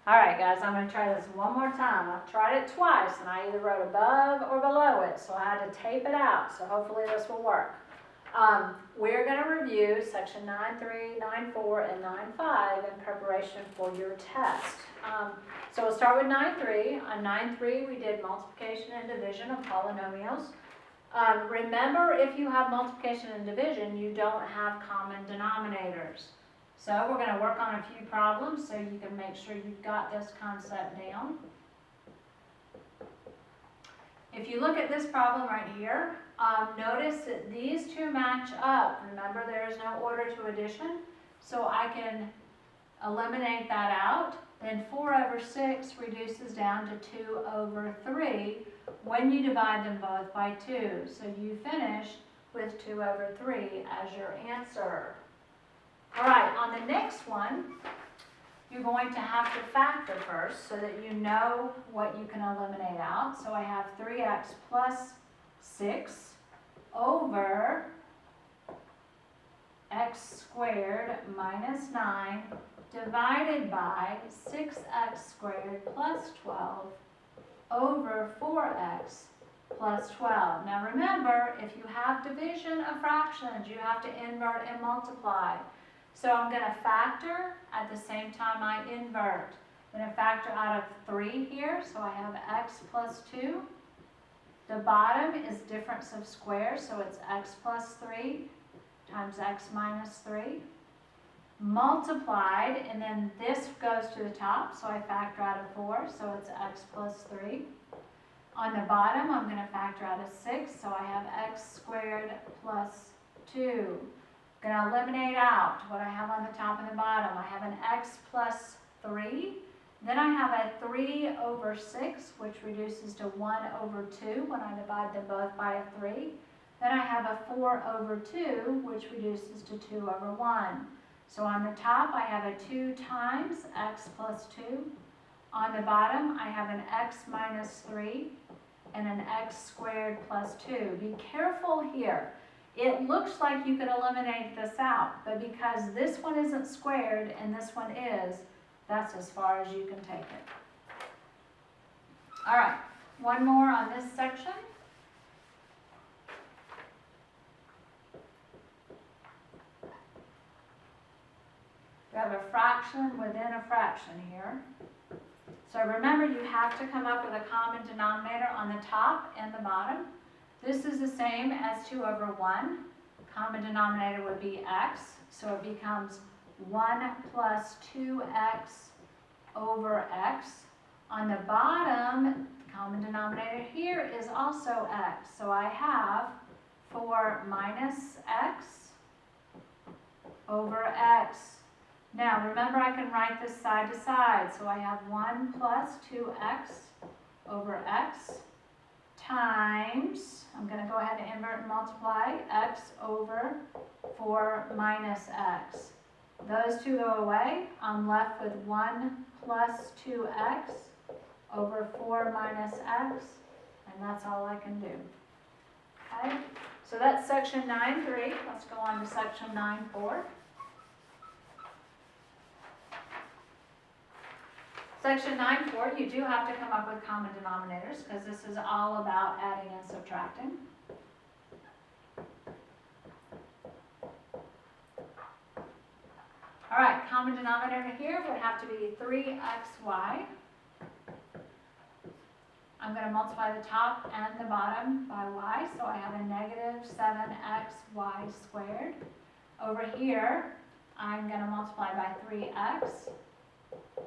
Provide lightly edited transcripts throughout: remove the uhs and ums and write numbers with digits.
Alright guys, I'm going to try this one more time. I've tried it twice and I either wrote above or below it, so I had to tape it out, so hopefully this will work. We're going to review section 9.3, 9.4, and 9.5 in preparation for your test. So we'll start with 9.3. On 9.3 we did multiplication and division of polynomials. Remember, if you have multiplication and division, you don't have common denominators. So we're going to work on a few problems so you can make sure you've got this concept down. If you look at this problem right here, notice that these two match up. Remember, there is no order to addition, so I can eliminate that out. Then 4 over 6 reduces down to 2 over 3 when you divide them both by 2. So you finish with 2 over 3 as your answer. All right, on the next one, you're going to have to factor first so that you know what you can eliminate out. So I have 3x plus 6 over x squared minus 9 divided by 6x squared plus 12 over 4x plus 12. Now remember, if you have division of fractions, you have to invert and multiply. So I'm going to factor at the same time I invert. I'm going to factor out of 3 here, so I have x plus 2. The bottom is difference of squares, so it's x plus 3 times x minus 3. Multiplied, and then this goes to the top, so I factor out of 4, so it's x plus 3. On the bottom, I'm going to factor out of 6, so I have x squared plus 2. I'm going to eliminate out what I have on the top and the bottom. I have an x plus 3. Then I have a 3 over 6, which reduces to 1 over 2 when I divide them both by a 3. Then I have a 4 over 2, which reduces to 2 over 1. So on the top, I have a 2 times x plus 2. On the bottom, I have an x minus 3 and an x squared plus 2. Be careful here. It looks like you could eliminate this out, but because this one isn't squared and this one is, that's as far as you can take it. All right, one more on this section. We have a fraction within a fraction here. So remember, you have to come up with a common denominator on the top and the bottom. This is the same as 2 over 1. Common denominator would be x, so it becomes 1 plus 2x over x. On the bottom, common denominator here is also x, so I have 4 minus x over x. Now remember, I can write this side to side, so I have 1 plus 2x over x times, I'm going to go ahead and invert and multiply, x over 4 minus x. Those two go away. I'm left with 1 plus 2x over 4 minus x, and that's all I can do. Okay, so that's section 9.3. Let's go on to section 9.4. Section 9.4, you do have to come up with common denominators because this is all about adding and subtracting. All right, common denominator here would have to be 3xy. I'm going to multiply the top and the bottom by y, so I have a negative 7xy squared. Over here, I'm going to multiply by 3x.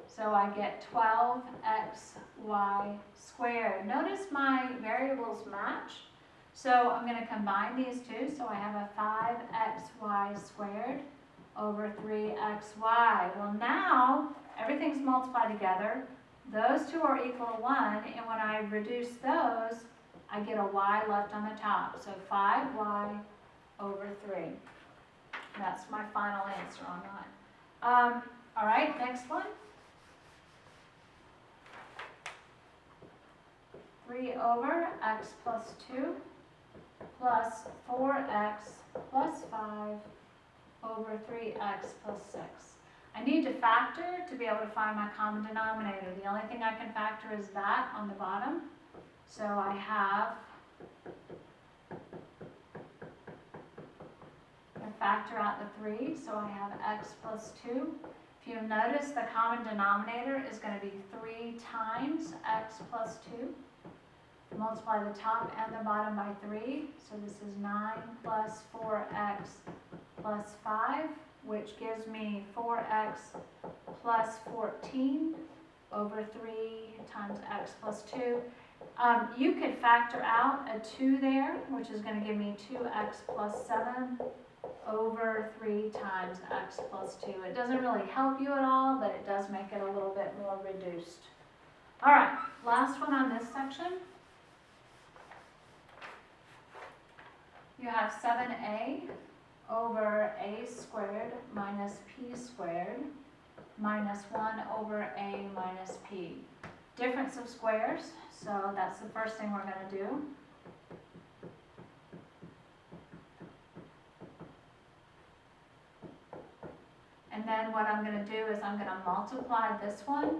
So I get 12xy squared. Notice my variables match. So I'm going to combine these two. So I have a 5xy squared over 3xy. Well, now everything's multiplied together. Those two are equal to 1. And when I reduce those, I get a y left on the top. So 5y over 3. That's my final answer on that. All right, next one. 3 over x plus 2 plus 4x plus 5 over 3x plus 6. I need to factor to be able to find my common denominator. The only thing I can factor is that on the bottom. So I have, I factor out the 3, so I have x plus 2. If you notice, the common denominator is going to be 3 times x plus 2. Multiply the top and the bottom by 3, so this is 9 plus 4x plus 5, which gives me 4x plus 14 over 3 times x plus 2. You could factor out a 2 there, which is going to give me 2x plus 7 over 3 times x plus 2. It doesn't really help you at all, but it does make it a little bit more reduced. All right, last one on this section. You have 7a over a squared minus p squared minus 1 over a minus p. Difference of squares, so that's the first thing we're going to do. And then what I'm going to do is I'm going to multiply this one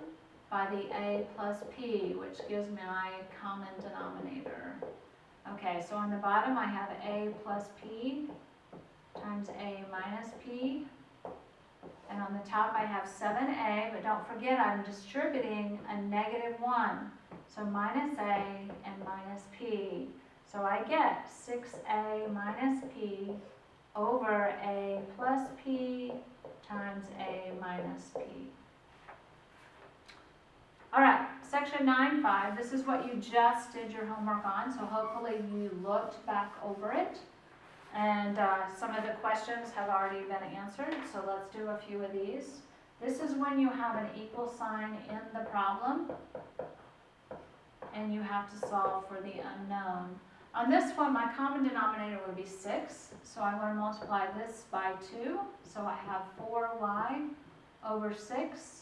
by the a plus p, which gives me my common denominator. Okay, so on the bottom I have a plus p times a minus p. And on the top I have 7a, but don't forget I'm distributing a negative 1. So minus a and minus p. So I get 6a minus p over a plus p times a minus p. All right, section 9.5, this is what you just did your homework on, so hopefully you looked back over it. And some of the questions have already been answered, so let's do a few of these. This is when you have an equal sign in the problem, and you have to solve for the unknown. On this one, my common denominator would be 6, so I'm going to multiply this by 2, so I have 4y over 6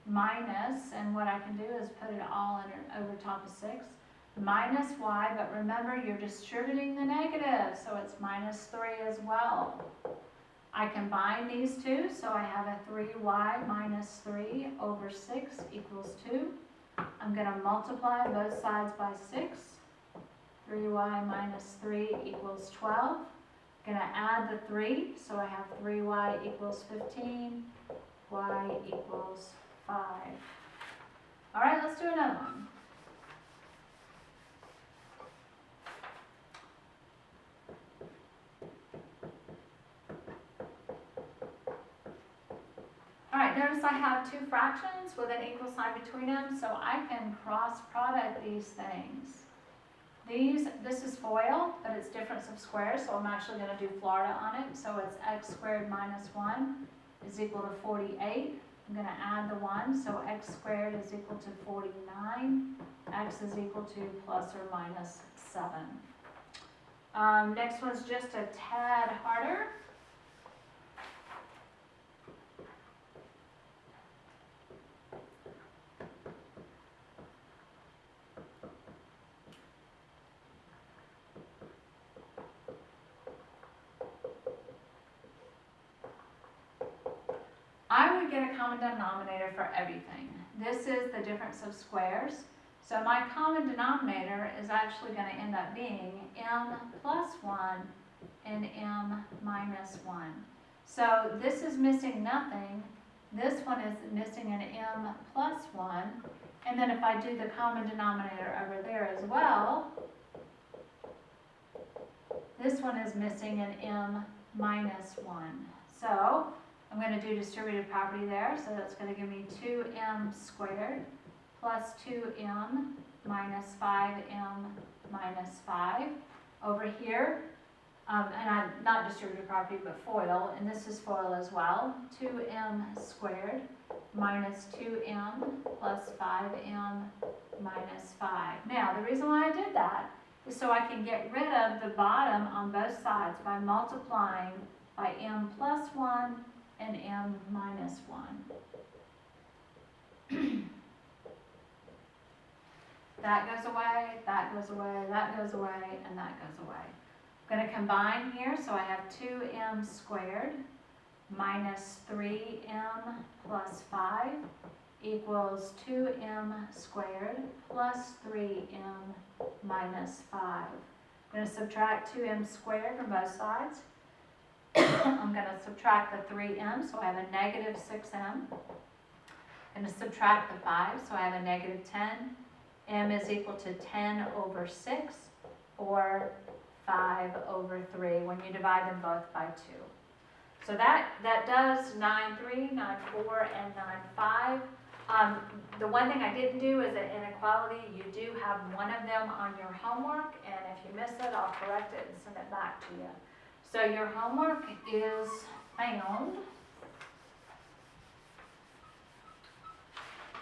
minus, and what I can do is put it all over top of 6, minus y, but remember you're distributing the negative, so it's minus 3 as well. I combine these two, so I have a 3y minus 3 over 6 equals 2. I'm going to multiply both sides by 6. 3y minus 3 equals 12. I'm going to add the 3, so I have 3y equals 15, y equals 5. All right, let's do another one. All right, notice I have two fractions with an equal sign between them, so I can cross product these things. This is FOIL, but it's difference of squares, so I'm actually going to do Florida on it. So it's x squared minus 1 is equal to 48. I'm going to add the 1, so x squared is equal to 49. X is equal to plus or minus 7. Next one's just a tad harder. I would get a common denominator for everything. This is the difference of squares. So my common denominator is actually going to end up being m plus 1 and m minus 1. So this is missing nothing. This one is missing an m plus 1. And then if I do the common denominator over there as well, this one is missing an m minus 1. So I'm going to do distributive property there, so that's going to give me 2m squared plus 2m minus 5m minus 5. Over here, and I'm not distributive property, but FOIL, and this is FOIL as well, 2m squared minus 2m plus 5m minus 5. Now, the reason why I did that is so I can get rid of the bottom on both sides by multiplying by m plus 1 and m minus 1. That goes away, that goes away, that goes away, and that goes away. I'm going to combine here, so I have 2m squared minus 3m plus 5 equals 2m squared plus 3m minus 5. I'm going to subtract 2m squared from both sides. I'm going to subtract the 3m, so I have a negative 6m. I'm going to subtract the 5, so I have a negative 10. M is equal to 10 over 6, or 5 over 3 when you divide them both by 2. So that does 9, 3, 9, 4, and 9, 5. The one thing I didn't do is an inequality. You do have one of them on your homework, and if you miss it, I'll correct it and send it back to you. So your homework is found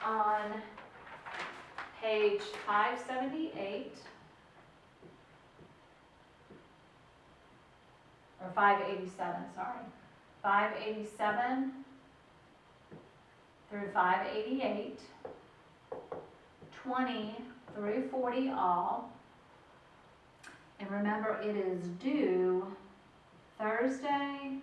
on page 578, or 587, sorry. 587 through 588, 20 through 40 all. And remember, it is due Thursday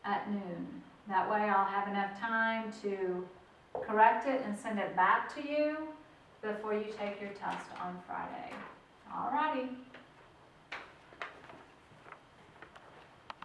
at noon. That way I'll have enough time to correct it and send it back to you before you take your test on Friday. Alrighty.